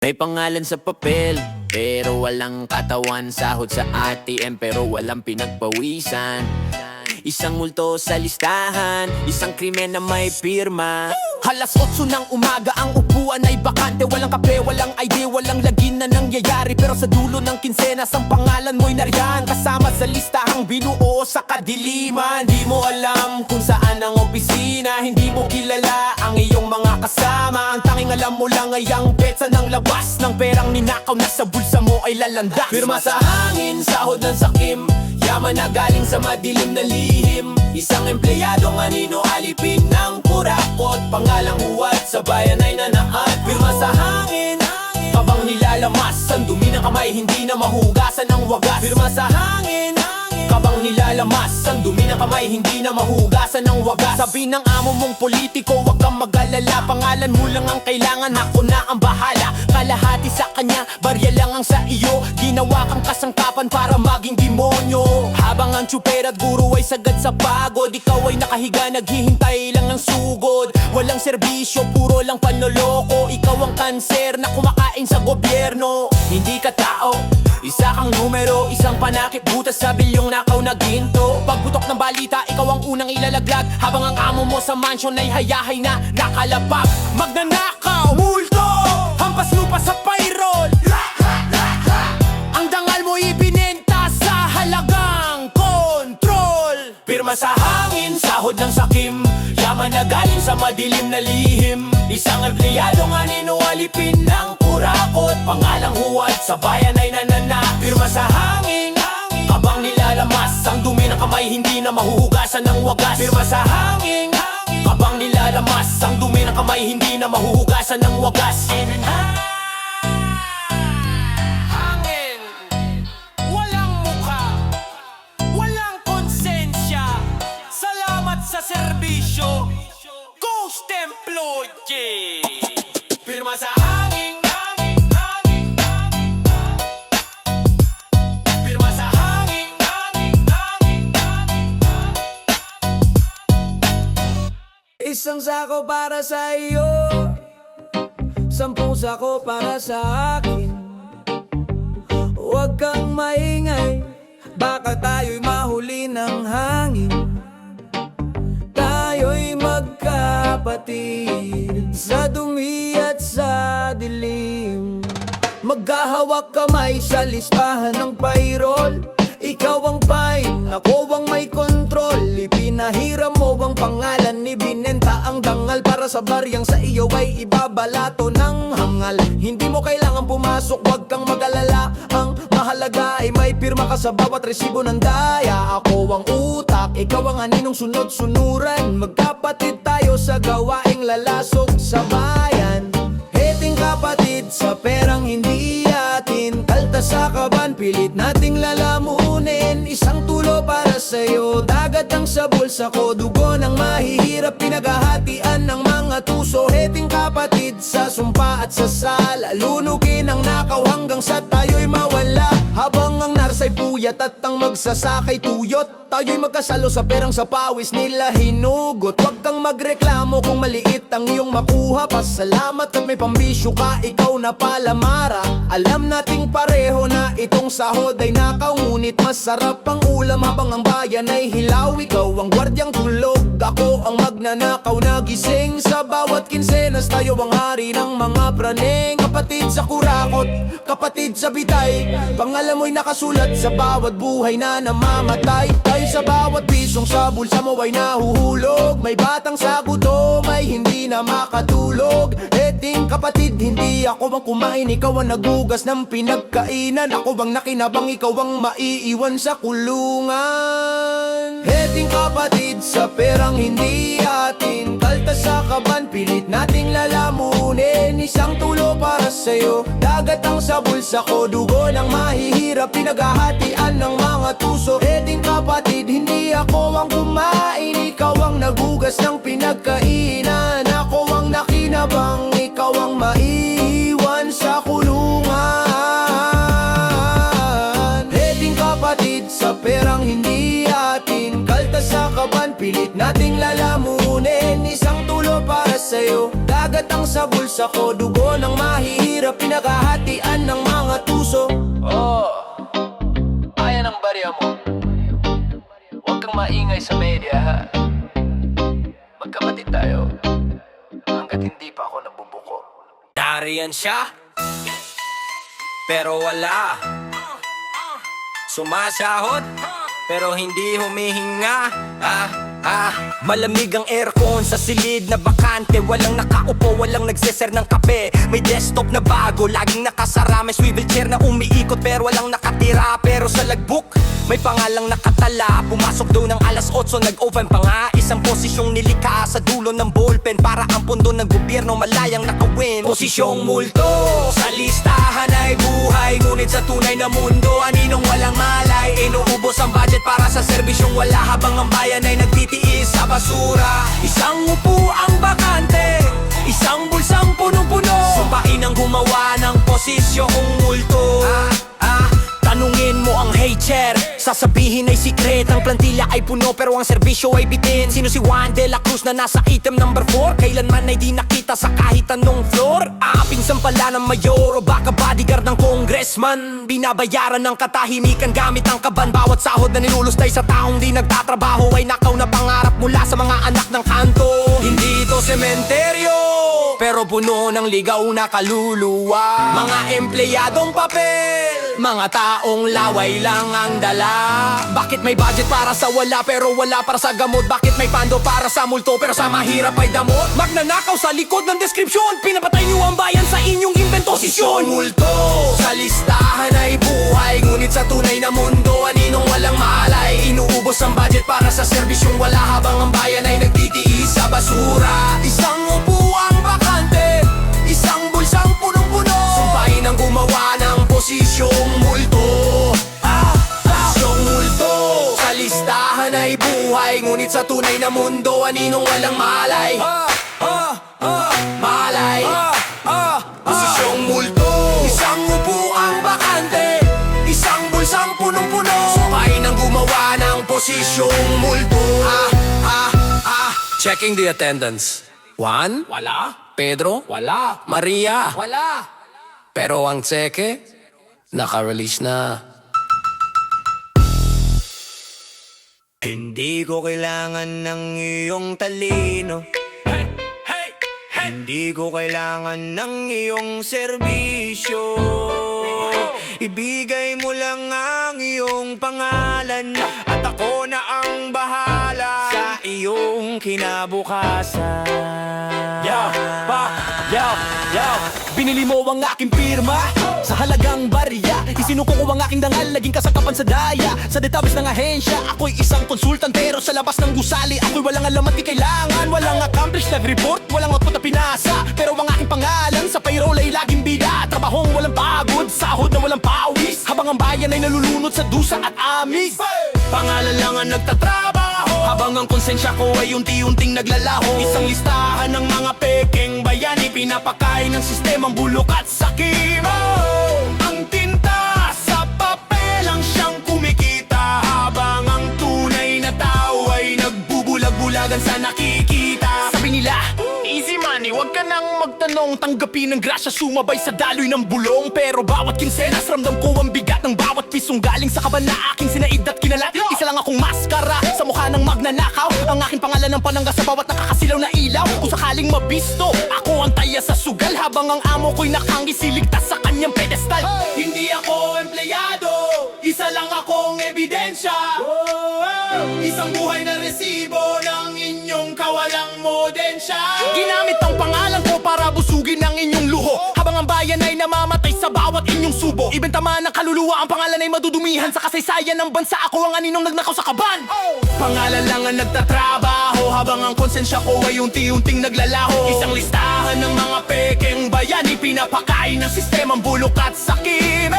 May pangalan sa papel, pero walang katawan. Sahod sa ATM, pero walang pinagpawisan. Isang multo sa listahan, isang krimen na may pirma. Alas 8 ng umaga, ang upuan ay bakante. Walang kape, walang ID, walang lagin na nangyayari. Pero sa dulo ng kinsenas, ang pangalan mo'y nariyan, kasama sa listahang binuo sa kadiliman. Di mo alam kung saan ang opisina, hindi mo kilala ang iyong mga kasama. Ang tanging alam mo lang ay ang petsa ng labas ng perang ninakaw na sa bulsa mo ay lalandas. Pirma sa hangin, sahod ng sakim, yaman na galing sa madilim na lihim. Isang empleyadong anino alipin ng kurakot, pangalang huwad sa bayan ay nanaat. Pirma sa hangin, kabang nilalamas, ang dumi ng kamay hindi na mahugasan ng wagas. Pirma sa hangin, kabang nilalamas, ang dumi ng kamay hindi na mahugasan ng wagas. Sabi ng amo mong politiko, wag kang mag-alala, pangalan mo lang ang kailangan, ako na ang bahala. Kalahati sa kanya, barya lang ang sa iyo, ginawa kang kasangkapan para maging demonyo. Habang ang tsuper at guro ay sagad sa pagod, ikaw ay nakahiga, naghihintay lang ng sugod. Walang serbisyo, puro lang panoloko, ikaw ang kanser na kumakain sa gobyerno. Hindi ka tao, isa kang numero, isang panakip, butas sa bilyong nakaw na ginto. Pagbutok ng balita, ikaw ang unang ilalaglag, habang ang amo mo sa mansion ay hayahay na nakalapag. Magnanakaw, multo, hampas lupa sa payroll. Ang dangal mo ibinenta sa halagang kontrol. Pirma sa hangin, sahod ng sakim, yaman na galing sa madilim na lihim. Isang empleyadong anino alipin ng kurakot, pangalang huwad sa bayan ay nanana. Pirma sa hangin, kabang nilalamas, ang dumi ng kamay hindi na mahuhugasan ng wagas. Pirma sa hangin, kabang nilalamas, ang dumi ng kamay hindi na mahuhugasan ng wagas. Hangin, walang mukha, walang konsensya. Salamat sa serbisyo, Ghost Employee. Pirma sa hangin, pirma sa hangin. Isang sako para sa iyo, 10 sako para sa akin. Huwag kang maingay, baka tayo'y mahuli ng hangin. Tayo'y magkapatid sa dumi at sa dilim. Maghahawak kamay sa listahan ng payroll. Ikaw ang fine, ako ang may kontrol. Ipinahiram mo ang pangalan, ibinenta ang dangal para sa baryang sa iyo ay ibabalato ng hangal. Hindi mo kailangan pumasok, wag kang mag-alala. Ang mahalaga ay may pirma ka sa bawat resibo ng daya. Ako ang utak, ikaw ang aninong sunod-sunuran. Magkapatid tayo sa gawaing lalasok sa bayan. Heting kapatid sa perang hindi atin, kalta sa kaban, pilit nating lalamunin. Isang tulo para sa'yo, dagat ang sa bulsa ko, dugo ng mahihirap, pinaghahatian ng mga tuso. Heting kapatid sa sumpa at sa sala, lunugin ang nakaw hanggang sa tayo'y mawala. Habang ang narsay puyat at ang magsasakay tuyot, tayo'y magkasalo sa perang sa pawis nila hinugot. Huwag kang magreklamo kung maliit ang iyong makuha, pasalamat at may pambisyo ka, ikaw na palamara. Alam nating pareho na itong sahod ay nakaw, ngunit masarap ang ulam habang ang bayan ay hilaw. Ikaw ang gwardyang tulog, ako ang magnanakaw na gising. Sa bawat kinsenas tayo ang hari ng mga praneng. Kapatid sa kurakot, kapatid sa bitay, pangalan mo'y nakasulat sa bawat buhay na namamatay. Tayo sa bawat pisong sa bulsa mo ay nahuhulog. May batang sa gutom, may hindi na makatulog. Heting kapatid, hindi ako ang kumain, ikaw ang nagugas ng pinagkainan. Ako ang nakinabang, ikaw ang maiiwan sa kulungan. Heting kapatid sa perang hindi atin, kalta sa kaban, pilit nating lalamunin. Isang tulo para sa'yo, dagat ang sa bulsa ko, dugo ng mahihirap, pinaghahatian ng mga tuso. Heting kapatid, hindi ako ang kumain, ikaw ang nagugas ng pinagkainan. Ako ang nakinabang, ikaw ang maiiwan sa kulungan. Heting kapatid sa perang hindi atin, kalta sa kaban, pilit nating lalamunin. Isang tulo para sa'yo, dagat utang sa bulsa ko, dugo ng mahihirap, pinakahatian ng mga tuso. Oh, ayan ang barya mo. Huwag kang maingay sa media, ha? Magkapatid tayo hanggat hindi pa ako nabubuko. Nariyan siya, pero wala. Sumasahod, pero hindi humihinga. Malamig ang aircon sa silid na bakante. Walang nakaupo, walang nagseser ng kape. May desktop na bago, laging nakasara. May swivel chair na umiikot pero walang nakatira. Pero sa logbook, may pangalang nakatala. Pumasok daw ng alas 8, nag-open pa nga. Isang posisyong nilikha sa dulo ng ballpen, para ang pundo ng gobyerno malayang nakawin. Posisyong multo, sa listahan ay buhay, ngunit sa tunay na mundo, aninong walang malay. Inuubos ang budget para sa serbisyong wala, habang ang bayan ay nagtitiis sa basura. Isang upuang bakante, isang bulsang punong-puno. Sumpain ang gumawa ng posisyong multo. Tanungin mo ang hater, sasabihin ay secret. Ang plantilla ay puno pero ang serbisyo ay bitin. Sino si Juan de la Cruz na nasa item number 4? Kailanman ay di nakita sa kahit anong floor. Pinsan pala ng mayor o baka bodyguard ng congressman. Binabayaran ng katahimikan gamit ang kaban. Bawat sahod na nilulustay sa taong di nagtatrabaho ay nakaw na pangarap mula sa mga anak ng kanto. Hindi ito sementeryo, pero puno ng ligaw na kaluluwa. Mga empleyadong papel, mga taong laway lang ang dala. Bakit may budget para sa wala pero wala para sa gamot? Bakit may pando para sa multo pero sa mahirap ay damot? Magnanakaw sa likod ng deskripsyon, pinapatay niyo ang bayan sa inyong inventosisyon. Multo, sa listahan ay buhay, ngunit sa tunay na mundo, aninong walang malay. Inuubos ang budget para sa serbisyong wala, habang ang bayan ay nagtitiis sa basura. Isang upuang bakante, isang bulsang punong-puno. Sumpain ang gumawa ng posisyong multo. Posisyong multo, sa listahan ay buhay, ngunit sa tunay na mundo, aninong walang malay. Malay. Posisyong multo, isang upuang bakante, isang bulsang punong-puno. Sumpain ang gumawa ng posisyong multo. Checking the attendance. Juan? Wala. Pedro? Wala. Maria? Wala. Pero ang tseke, naka-release na. Hindi ko kailangan ng iyong talino. Hindi ko kailangan ng iyong serbisyo. Ibigay mo lang ang iyong pangalan, at ako na ang bahala sa iyong kinabukasan. Yo. Binili mo ang aking pirma sa halagang barya. Isinuko ko ang aking dangal, naging kasangkapan sa daya. Sa database ng ahensya, ako'y isang konsultantero. Sa labas ng gusali, ako'y walang alam at di kailangan. Walang accomplished live report, walang output na pinasa. Pero ang aking pangalan sa payroll ay laging bida. Trabahong walang pagod, sahod na walang pawis, habang ang bayan ay nalulunod sa dusa at amis. Pangalan lang ang nagtatrabaho, habang ang konsensya ko ay unti-unting naglalaho. Isang listahan ng mga pekeng bayani, pinapakain ng sistemang bulok at sakim. Ang tinta sa papel ang siyang kumikita, habang ang tunay na tao ay nagbubulag-bulagan sa nakikita. Sabi nila, easy money, wag ka nang magtanong. Tanggapin ng grasya, sumabay sa daloy ng bulong. Pero bawat kinsenas, ramdam ko ang bigat ng bawat pisong galing sa kaban na aking sinaid at kinalat. Isa lang akong maskara sa mukha ng magnanakaw. Ang aking pangalan ng panangga sa bawat nakakasilaw na ilaw. Kung sakaling mabisto, ako ang taya sa sugal, habang ang amo ko'y nakangisiligtas sa kanyang pedestal. Hindi ako empleyado, isa lang akong ebidensya. Isang buhay na resibo ng inyong kawalang modensya. Ginamit ang pangalan ko para busugin ang inyong luho, habang ang bayan ay namamatay sa bawat inyong subo. Ibenta man ang kaluluwa, ang pangalan ay madudumihan sa kasaysayan ng bansa. Ako ang aninong nagnakaw sa kaban. Pangalan lang ang nagtatrabaho, habang ang konsensya ko ay unti-unting naglalaho. Isang listahan ng mga pekeng bayani, pinapakain ng sistemang bulok at sakim.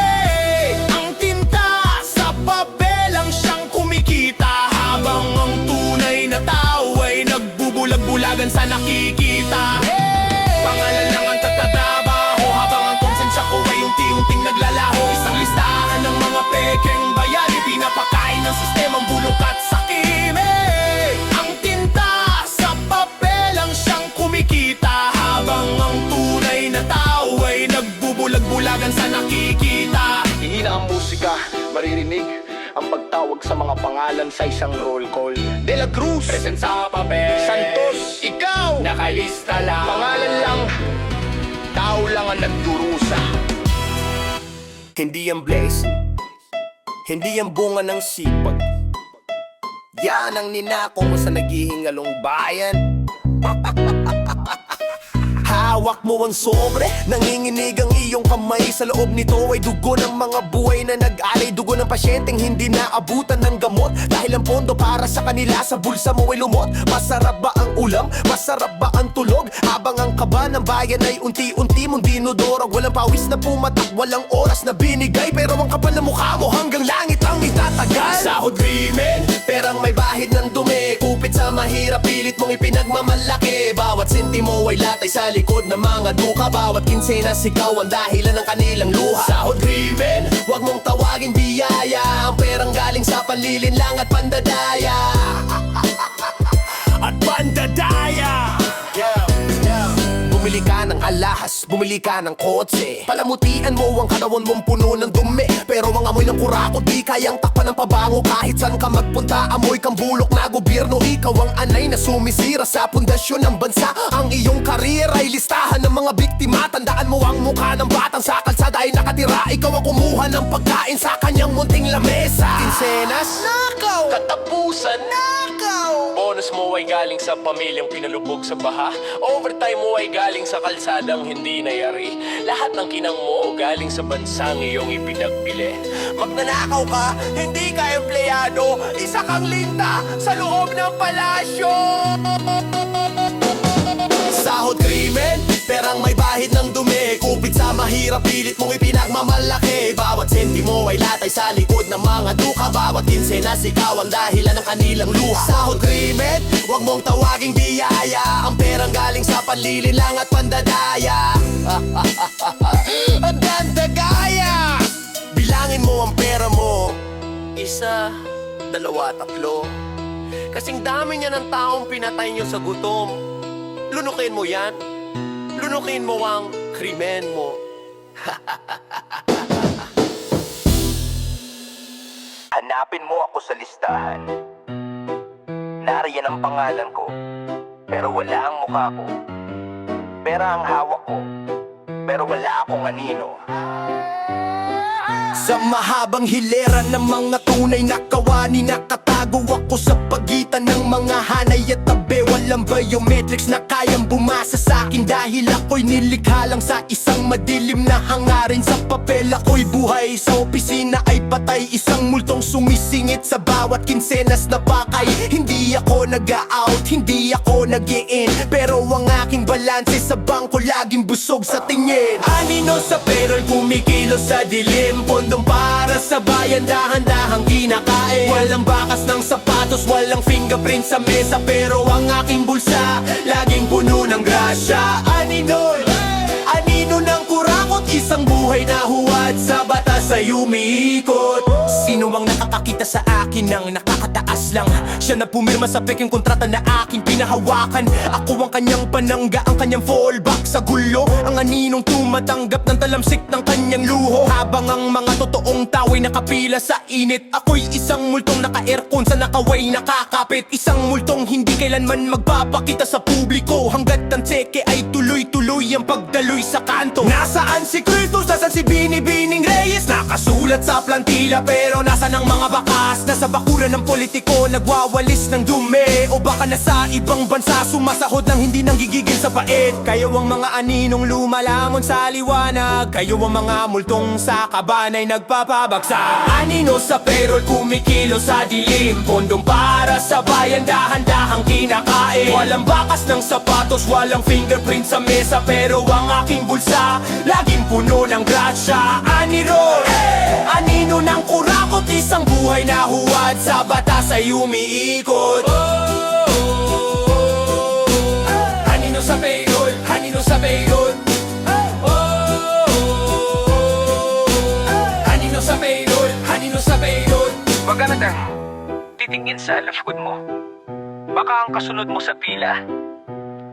Ang tinta sa papel ang siyang kumikita, habang ang tunay na tao ay nagbubulag-bulagan sa nakikita. Pangalan lang ang nagtatrabaho, habang ang konsensya ko ay unti-unting naglalaho. Isang listahan ng mga pekeng bayani, pinapakain ng sistemang bulok at sakim. Ang tinta sa papel ang siyang kumikita, habang ang panawagan sa nakikita. Ihina ang musika, maririnig ang pagtawag sa mga pangalan sa isang roll call. De La Cruz, Present sa papel. Santos, ikaw, Nakalista lang. pangalan lang, tao lang ang nagdurusa. Hindi yan blessing, hindi yan bunga ng sipag. Yan ang ninako mo sa naghihingalong bayan. Hawak mo ang sobre, nanginginig ang iyong kamay. Sa loob nito ay dugo ng mga buhay na nag-alay. Dugo ng pasyenteng hindi naabutan ng gamot. Dahil ang pondo para sa kanila sa bulsa mo ay lumot. Masarap ba ang ulam? Masarap ba ang tulog? Habang ang kaba ng bayan ay unti-unti mong dinudorog. Walang pawis na pumatak, walang oras na binigay. Pero ang kapal na mukha mo hanggang langit ang itatagal. Sahod krimen, Perang may bahid ng dumi, kupit sa mahirap, pilit mong ipinagmamalaki. Bawat sentimo ay latay sa likod ng mga duka. Bawat kinsena sigaw ang dahilan ng kanilang luha. sahod krimen, Huwag mong tawagin biyaya, ang perang galing sa panlilin lang at pandadaya. at pandadaya. Bumili ka ng alahas, bumili ka ng kotse. Palamutian mo ang katawan mong puno ng dumi. Pero ang amoy ng kurakot di kayang takpan ng pabango. Kahit saan ka magpunta, amoy kang bulok na gobyerno. Ikaw ang anay na sumisira sa pundasyon ng bansa. Ang iyong karir ay listahan ng mga biktima. Tandaan mo ang mukha ng batang sa kalsada ay nakatira. Ikaw ang kumuha ng pagkain sa kanyang munting lamesa. Kinsenas, nakaw! Katapusan, Nakaw! bonus mo ay galing sa pamilyang pinalubog sa baha. Overtime mo ay galing sa kalsadang hindi nayari. Lahat ng kinang mo galing sa bansang iyong ipinagpili. Magnanakaw ka, hindi ka empleyado. Isa kang linta sa loob ng palasyo. Sahod krimen, perang may bahid ng dumi. Kupit sa mahirap, pilit mong ipinagmamalaki. Bawat sentimo ay latay sa likod ng mga duka. Bawat kinsena sigaw ang dahilan ng kanilang luha. Sahod krimen, huwag mong tawaging biyaya. Ang perang galing sa panlilin lang at pandadaya. At dandagaya. Bilangin mo ang pera mo. Isa, dalawa, tatlo. Kasing dami niya ng taong pinatay niyo sa gutom. Lunukin mo yan. Lunukin mo ang krimen mo. Hanapin mo ako sa listahan. Nariyan ang pangalan ko, pero wala ang mukha ko. Pera ang hawak ko, pero wala akong anino. Sa mahabang hilera ng mga tunay na kawani, nakatago ako sa pagitan ng mga hanay at tabi. Walang biometrics na kayang bumasa sa akin, dahil ako'y nilikha lang sa isang madilim na hangarin. Sa papel ako'y buhay, sa opisina ay patay. Isang multong sumisingit sa bawat kinsenas na pakay. Hindi ako nag-out, hindi ako nag-i-in, pero ang aking balanse sa bangko laging busog sa tingin. Anino sa perol, kumikilos sa dilim. Pondong para sa bayan, dahan-dahang kinakain. Walang bakas ng sapatos, walang fingerprint sa mesa, pero ang aking bulsa laging puno ng grasya. Anino ng kurakot, isang buhay na huwad sa batas ay umiikot. Sino ang nakakakita sa akin ng nakakataas lang? Siya na pumirma sa peking kontrata na aking pinahawakan. Ako ang kanyang panangga, ang kanyang fallback sa gulo. Ang aninong tumatanggap ng talamsik ng kanyang luho. Habang ang mga totoong tao ay nakapila sa init, ako'y isang multong naka-aircon sa nakaway nakakapit. Isang multong hindi kailanman magpapakita sa publiko, hanggat ang tseke ay tuloy-tuloy ang pagdaloy sa kanto. Nasaan si Kritos? Nasaan si Binibining Reyes? Nakasulat sa plantila pero nasaan ang mga bakas? Nasa bakuran ng politiko, nagwawalis ng dumi. O baka nasa ibang bansa, sumasahod ng hindi nanggigigil sa pait. Kayo ang mga aninong lumalamon sa liwanag. Kayo ang mga multong sa kabanay nagpapabagsak. Anino sa perol, kumikilos sa dilim. Pondong para sa bayan, dahan-dahang kinakain. Walang bakas ng sapatos, walang fingerprint sa mesa, pero ang aking bulsa laging puno ng grasya. Anino ng kurakot, isang buhay na huwad sa batas ay umiikot. Anino sa payroll, anino sa payroll. Anino sa payroll, anino sa payroll. Wag ka na dahil titingin sa left mo. Baka ang kasunod mo sa pila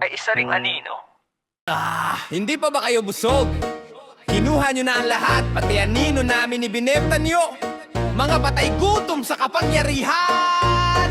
ay isa ring anino. Hindi pa ba kayo busog? Kinuha nyo na ang lahat, pati anino namin ibinenta nyo. Mga patay gutom sa kapangyarihan.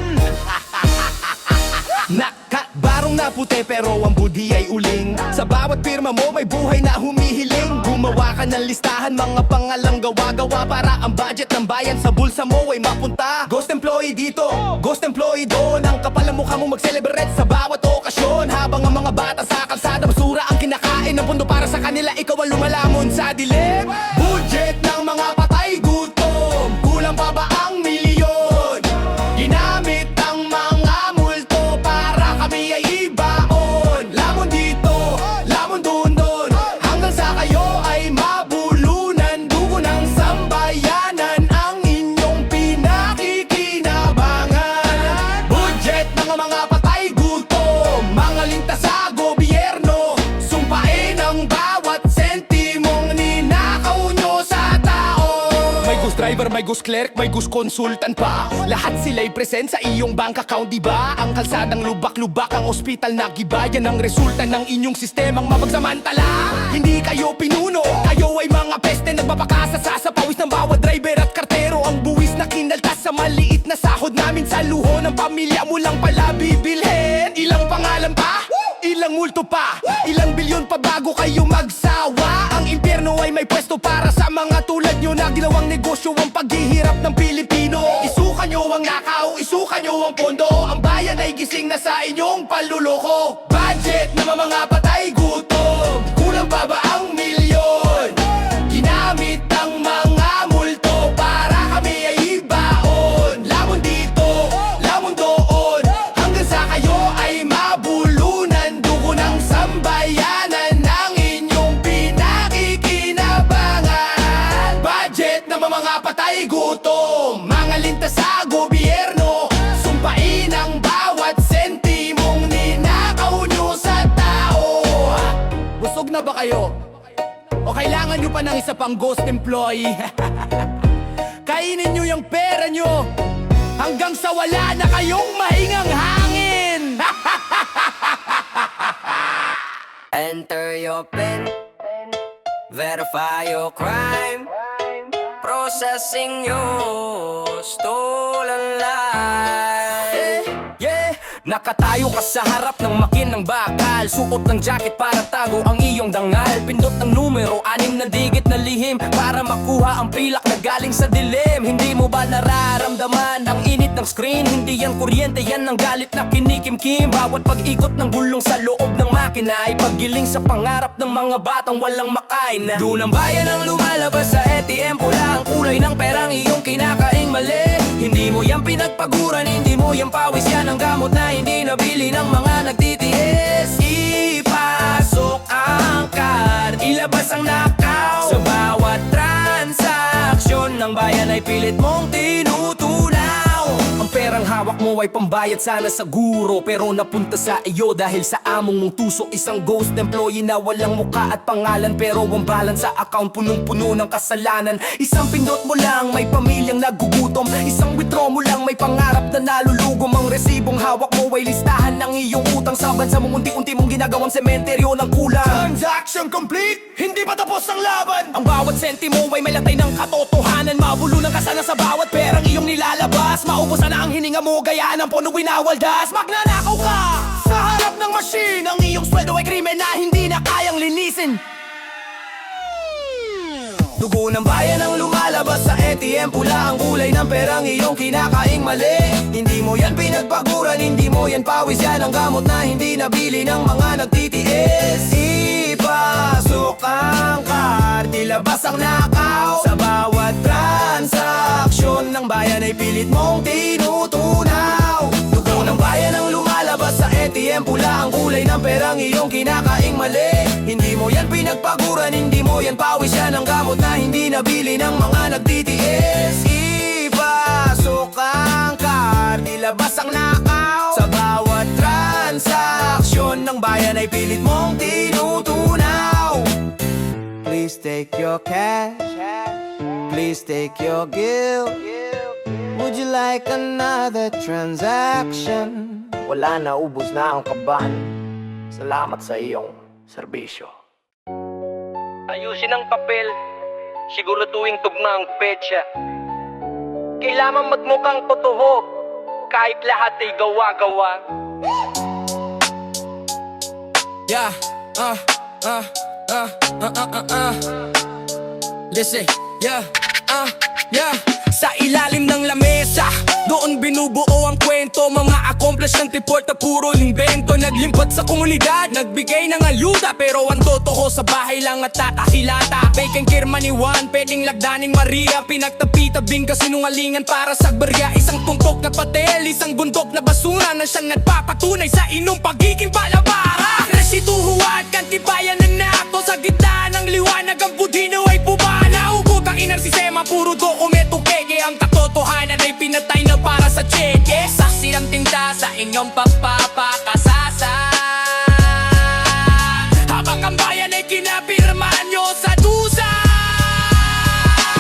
Barong na puti pero ang budhi ay uling. Sa bawat pirma mo may buhay na humihiling. Gumawa ka ng listahan, mga pangalang gawa-gawa para ang budget ng bayan sa bulsa mo ay mapunta. Ghost employee dito, ghost employee doon. Ang kapal ng mukha mo mag-celebrate sa bawat okasyon. Habang ang mga bata sa kalsada basura ang kinakain ng pundo para sa kanila, ikaw ang lumalamon sa dilim. Budget ng mga patay gutom, kulang pa ba ang milyon? Ginamit ang mga multo para kami ay ibaon. Lamon dito, lamon doon, hanggang sa kayo ay mabulunan. Dugo ng sambayanan ang inyong pinakikinabangan. Budget ng mga patay gutom, mga lintas sa gobyerno. Sumpain ang bawat sentimong ninakaw nyo sa tao. May ghost driver, may ghost clerk, may ghost consultant pa. Lahat sila'y present sa iyong bank account, diba? Ang kalsadang lubak-lubak, ang ospital na giba. Yan ang resulta ng inyong sistemang mapagsamantala. Hindi kayo pinuno, kayo ay mga peste. Nagpapakasa sa pawis ng bawat driver at kartero. Ang buwis na kinaltas sa maliit na sahod namin. Sa luho ng pamilya mo lang pala bibilhin. Ilang pangalan pa? Ilang multo pa? Ilang bilyon pa bago kayo magsawa? Ang impyerno ay may pwesto para sa mga tulad nyo na ginawang negosyo ang paghihirap ng Pilipino. Isuka nyo ang nakaw, isuka nyo ang pondo. Ang bayan ay gising na sa inyong panluloko. Budget na mga patay gutom, kulang pa ba ang milyon? Ginamit ang mga multo para kami ay ibaon. Lamon dito, lamon doon, hanggang sa kayo ay mabulunan. Dugo ng sambayanan ang inyong pinakikinabangan. Budget na mga patay gutom, mga lintas sa gobyerno. Sumpain ang bawat sentimong ninakaw nyo sa tao. Busog na ba kayo? O kailangan nyo pa ng isa pang ghost employee? Kainin nyo yung pera nyo hanggang sa wala na kayong mahingang hangin. Enter your PIN, verify your crime, processing your stolen life. Yeah, nakatayo ka sa harap ng makinang bakal. Suot ng jacket para tago ang iyong dangal. Pindot ng numero, 6 na digit na lihim para makuha ang pilak na galing sa dilim. Hindi mo ba nararamdaman ang init ng screen? Hindi yan kuryente, yan ang galit na kinikimkim. Bawat pag-ikot ng gulong sa loob ng makina ay paggiling sa pangarap ng mga batang walang makain. Doon ang bayan ang lumalabas sa ATM. Pula ang kulay ng perang iyong kinakaing mali. Hindi mo yan pinagpaguran, hindi mo yan pawis. Yan ang gamot na hindi nabili ng mga nagtitiis. Ipasok ang card, ilabas ang nakaw. Sa bawat transaksyon ng bayan ay pilit mong tinutunaw. Ang perang hawak mo ay pambayad sana sa guro, pero napunta sa iyo dahil sa among mong tuso. Isang ghost employee na walang muka at pangalan, pero ang balance sa account punong-puno ng kasalanan. Isang pindot mo lang may pamilyang nagugutom, isang withdraw mo lang may pangarap na nalulugom. Ang resibong hawak mo ay listahan ng iyong utang. Sa bansa mong unti-unti mong ginagawang sementeryo ng kulang. Transaction complete, hindi pa tapos ang laban. Ang bawat sentimo ay may latay ng katotohanan. Mabulunan ka sana sa bawat perang iyong nilalabas. Maubusan na ang hininga mo, gayaan ang puno winawaldas. Magnanakaw ka sa harap ng machine. Ang iyong sweldo ay krimen na hindi na kayang linisin. Dugo ng bayan ang lumalabas sa ATM. Pula ang kulay ng perang iyong kinakaing mali. Hindi mo yan pinagpaguran, hindi mo yan pawis. Yan ang gamot na hindi nabili ng mga nagtitiis. Ipasok ang card, ilabas ang nakaw. Sa bawat transaksyon ng bayan ay pilit mong tinutunaw. Dugo ng bayan ang lumalabas sa ATM. Pula ang kulay ng perang iyong kinakaing mali. Hindi mo yan pinagpaguran, hindi mo yan pawis. Yan ang gamot na hindi nabili ng mga nagtitiis. Ipasok ang card, ilabas ang nakaw. Sa bawat transaksyon ng bayan ay pilit mong tinutunaw. Please take your cash, please take your guilt. Would you like another transaction? Wala na, ubos na ang kaban. Salamat sa iyong serbisyo. Ayusin ang papel. Siguraduhin tugma ang petsa. Kailangan magmukhang totoo kahit lahat ay gawa-gawa. Yeah, Listen, yeah, yeah. Sa ilalim ng lamesa, doon binubuo ang kwento. Mga accomplishment report na puro invento. Naglimpad sa komunidad, nagbigay ng ayuda, pero ang totoo sa bahay lang at tatakilata. Baking kirma ni Juan, pwedeng lagdaning Maria. Pinagtabi-tabing kasinungalingan para sa barya. Isang tuntok na patel, isang bundok na basura na siyang nagpapatunay sa inyong pagiging palabara. Resituhuan, kantibayan ng nato sa gitna ng liwanag. Ang budino ay pumanaw. Butang inang sistema, puro dokumentong kege. Ang katotohanan ay pinatay na para sa cheque. Saksi ang tinda sa inyong pagpapakasasa, habang ang bayan ay kinapirma nyo sa dusa.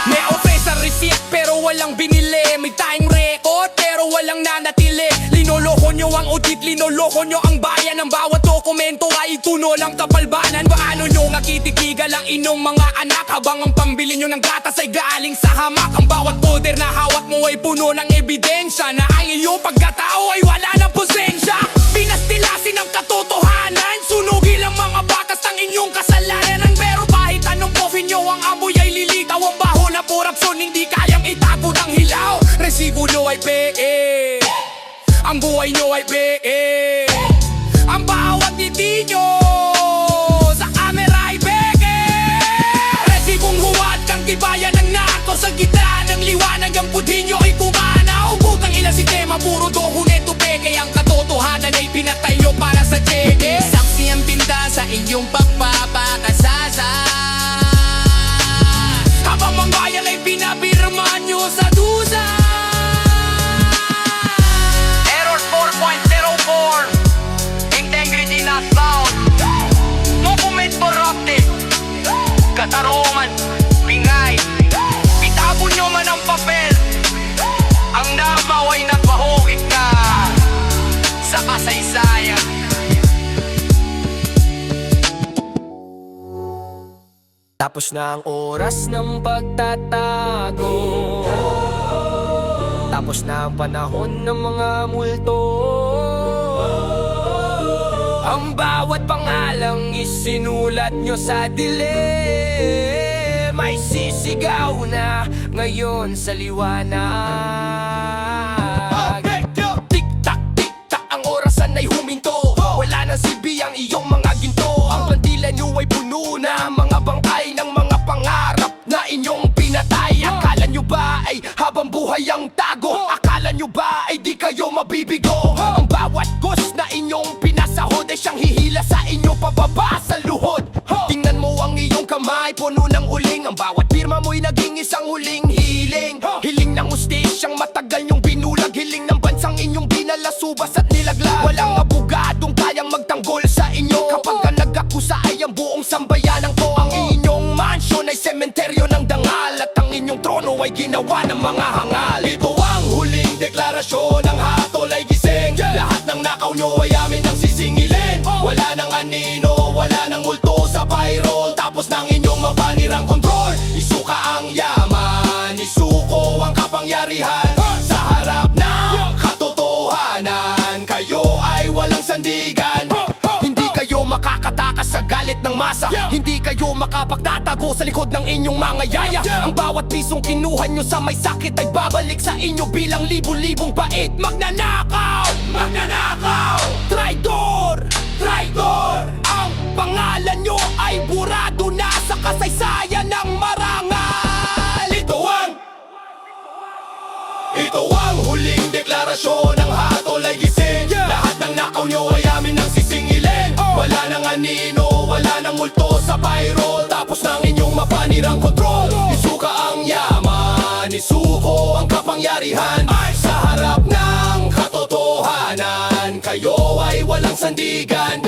May office ang receipt pero walang binili. May tayong record pero walang nanatili. Linoloko nyo ang audit, linoloko nyo ang bayan. Ang bawat dokumento ay ituno ng kapalbanan. Paano nyo nakitikigal ang inyong mga anak, habang ang pambili nyo ng gatas ay galing sa hamak. Ang bawat folder na hawak mo ay puno ng ebidensya na ang iyong pagkatao ay wala ng posensya. Pinastilasin ang katotohanan, sunugin ang mga bakas ng inyong kasalanan. Pero kahit anong coffee nyo, ang amoy ay lilitaw. Ang baho na korupsyon hindi kayang itago ng hilaw. Resibo nyo ay pee, ang buhay nyo ay pee. Ang bawat ngiti nyo sa camera ay peke. Resibong huwad kang tibayan ng nato sa gitna ng liwanag. Ang budhi nyo ay kumanaw. Butang ina sistema, puro dokumento peke. Ang katotohanan ay pinatay nyo para sa cheque. Saksi ang pinta sa inyong pagpapakasasa, habang mga bayan ay pinapirma nyo sa dusa. Error 4.04. Integrity not found. Document corrupted. Katarungan, pingay. Itabon nyo man ang papel. Ang namaw ay nagpahukit na sa kasaysayan. Tapos na ang oras ng pagtatago, tapos na ang panahon ng mga multo. Ang bawat pangalang isinulat nyo sa dilim may sisigaw na ngayon sa liwanag. Tik-tak, tik-tak, ang orasan ay huminto. Wala nang silbi ang iyong mga ginto. Ang bandila nyo ay puno na mga bangkay ng mga pangarap na inyong pinatay. Akala nyo ba ay habang buhay ang tago? Akala nyo ba ay di kayo mabibigo? Ang bawat ghost na inyong pinasahod ay siyang hihila sa inyo pababa sa luhod. Tingnan mo ang iyong kamay, puno ng uling. Ang bawat pirma mo'y naging isang huling hiling. Hiling ng ustisyang matagal nyong binulag. Hiling ng bansang inyong binalasubas at nilaglag. Walang abogadong kayang magtanggol sa inyo. Kapag ka nag-akusa ay ang buong sambayanan ko. Ang inyong mansyon ay sementeryo ng dangal, at ang inyong trono ay ginawa ng mga hangal. Ito ang huling deklarasyon, ng hatol ay gising. Lahat ng nakaw nyo ay amin ang sisingilin. Wala nang anino, wala nang multo sa payroll. Tapos ng inyong mapanirang kontrol. Isuka ang yaman, isuko ang kapangyarihan. Sa harap ng katotohanan, kayo ay walang sandigan. Hindi kayo makakatakas sa galit ng masa. Hindi kayo makapagtatago sa likod ng inyong mga yaya. Ang bawat pisong kinuha nyo sa may sakit ay babalik sa inyo bilang libu-libong bait. Magnanakaw! Magnanakaw! Traidor! Traidor! Ang pangalan nyo ay burado na sa kasaysayan ng marangal. Ito ang huling deklarasyon, ng hatol ay gising. Lahat ng nakaw nyo ay amin ang sisingilin. Wala nang anino, wala nang multo sa payroll. Tapos ng inyong mapanirang kontrol. Isuka ang yaman, isuko ang kapangyarihan. Sa harap ng katotohanan, kayo ay walang sandigan.